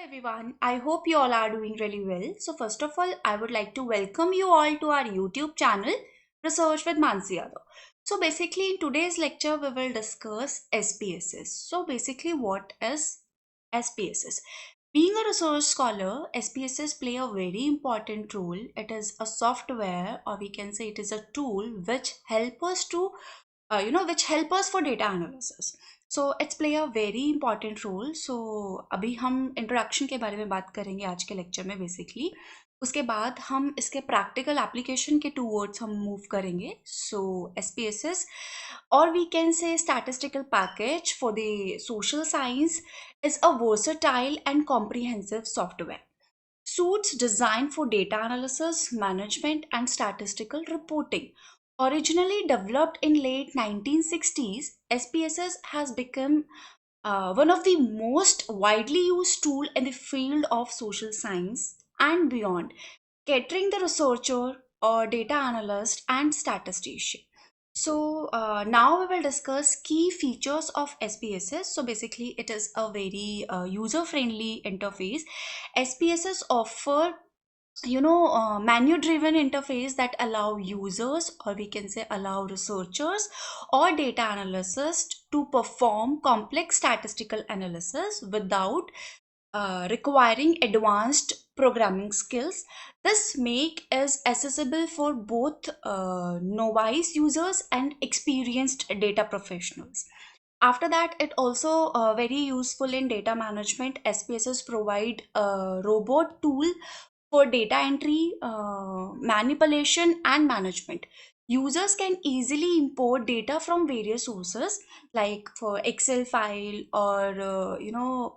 Everyone, I hope you all are doing really well. So first of all, I would like to welcome you all to our YouTube channel, Research with Mansi Yadav. So basically in today's lecture, we will discuss SPSS. So basically what is SPSS? Being a research scholar, SPSS play a very important role. It is a software, or we can say it is a tool which help us to which help us for data analysis. So it's play a very important role. So अभी हम introduction के बारे में बात करेंगे आज के lecture में बेसिकली. उसके बाद हम इसके प्रैक्टिकल एप्लीकेशन के टूवर्ड्स हम मूव करेंगे. सो SPSS or we can say statistical package for the social science is a versatile and comprehensive software suits designed for data analysis, management, and statistical reporting. Originally developed in late 1960s, SPSS has become one of the most widely used tool in the field of social science and beyond, catering the researcher or data analyst and statistician. So now we will discuss key features of SPSS. So basically it is a very user-friendly interface. SPSS offer menu driven interface that allow users, or we can say allow researchers or data analysts to perform complex statistical analysis without requiring advanced programming skills. This make is accessible for both novice users and experienced data professionals. After that, it also very useful in data management. SPSS provide a robot tool for data entry, manipulation, and management. Users can easily import data from various sources, like for Excel file or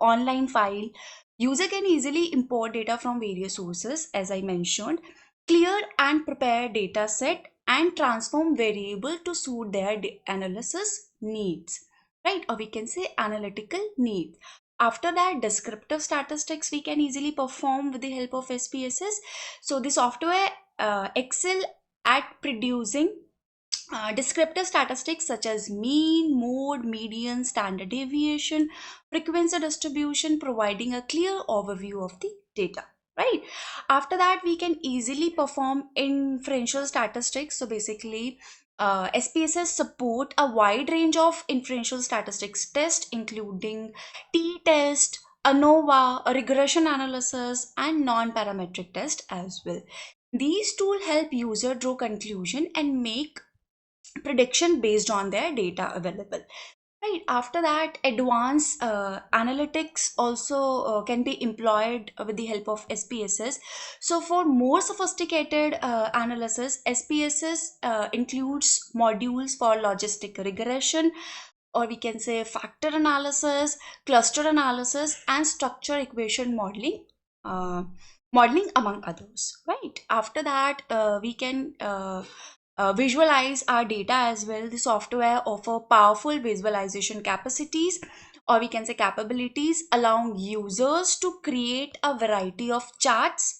online file. User can easily import data from various sources, as I mentioned, clear and prepare data set, and transform variable to suit their analysis needs, right? Or we can say analytical needs. After that, descriptive statistics we can easily perform with the help of SPSS. So the software excel at producing descriptive statistics such as mean, mode, median, standard deviation, frequency distribution, providing a clear overview of the data. Right. After that, we can easily perform inferential statistics. So basically, SPSS support a wide range of inferential statistics tests, including t-test, ANOVA, a regression analysis, and non-parametric test as well. These tools help user draw conclusion and make prediction based on their data available. Right. After that, advanced analytics also can be employed with the help of SPSS. So for more sophisticated analysis, SPSS includes modules for logistic regression, or we can say factor analysis, cluster analysis, and structure equation modeling. Modeling among others. Right. After that, we can visualize our data as well. The software offer powerful visualization capacities, or we can say capabilities, allowing users to create a variety of charts,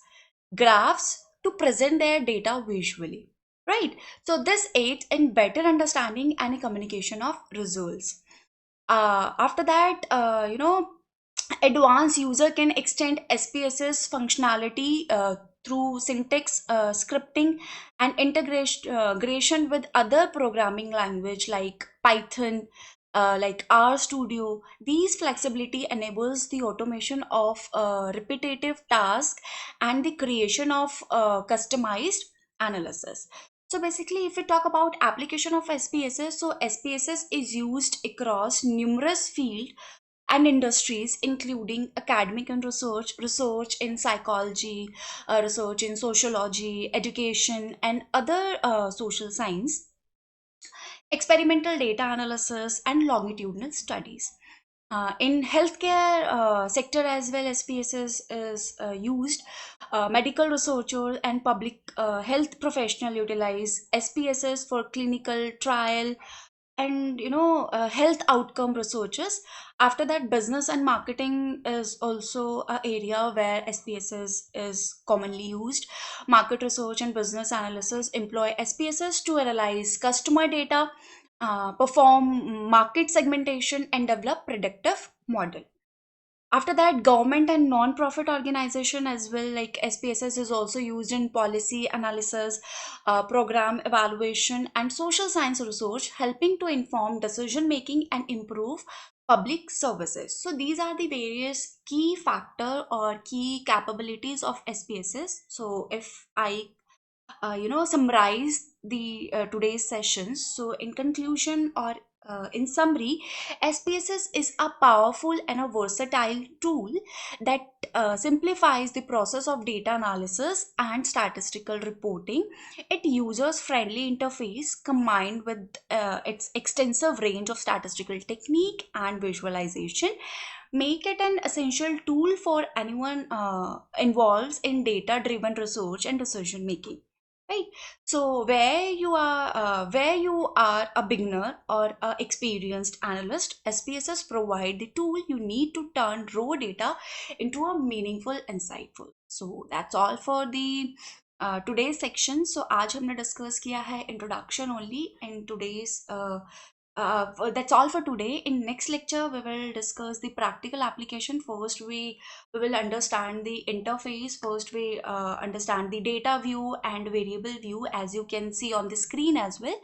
graphs to present their data visually, right? So this aids in better understanding and communication of results. After that, advanced user can extend SPSS functionality through syntax scripting and integration with other programming language like Python, like RStudio. These flexibility enables the automation of repetitive tasks and the creation of customized analysis. So basically, if we talk about application of SPSS, so SPSS is used across numerous fields and industries, including academic and research, research in psychology, research in sociology, education, and other social science, experimental data analysis, and longitudinal studies. In healthcare sector as well, SPSS is used. Medical researchers and public health professional utilize SPSS for clinical trial and health outcome researchers. After that, business and marketing is also an area where SPSS is commonly used. Market research and business analysis employ SPSS to analyze customer data, perform market segmentation, and develop predictive model. After that, government and non-profit organization as well, like SPSS is also used in policy analysis, program evaluation, and social science research, helping to inform decision making and improve public services. So these are the various key factor or key capabilities of SPSS. So if I summarize the today's sessions. So in conclusion, or in summary, SPSS is a powerful and a versatile tool that simplifies the process of data analysis and statistical reporting. It users friendly interface combined with its extensive range of statistical technique and visualization make it an essential tool for anyone involved in data driven research and decision making, right? So where you are a beginner or a experienced analyst, SPSS provide the tool you need to turn raw data into a meaningful insightful. So that's all for the today's section. So आज हमने discuss किया है introduction only in today's that's all for today. In next lecture we will discuss the practical application. First we will understand the interface. First we understand the data view and variable view, as you can see on the screen as well.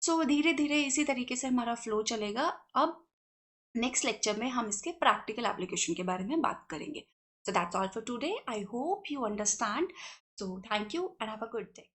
So धीरे धीरे इसी तरीके से हमारा flow चलेगा. अब next lecture में हम इसके प्रैक्टिकल एप्लीकेशन के बारे में बात करेंगे. So that's all for today. I hope you understand. So thank you and have a good day.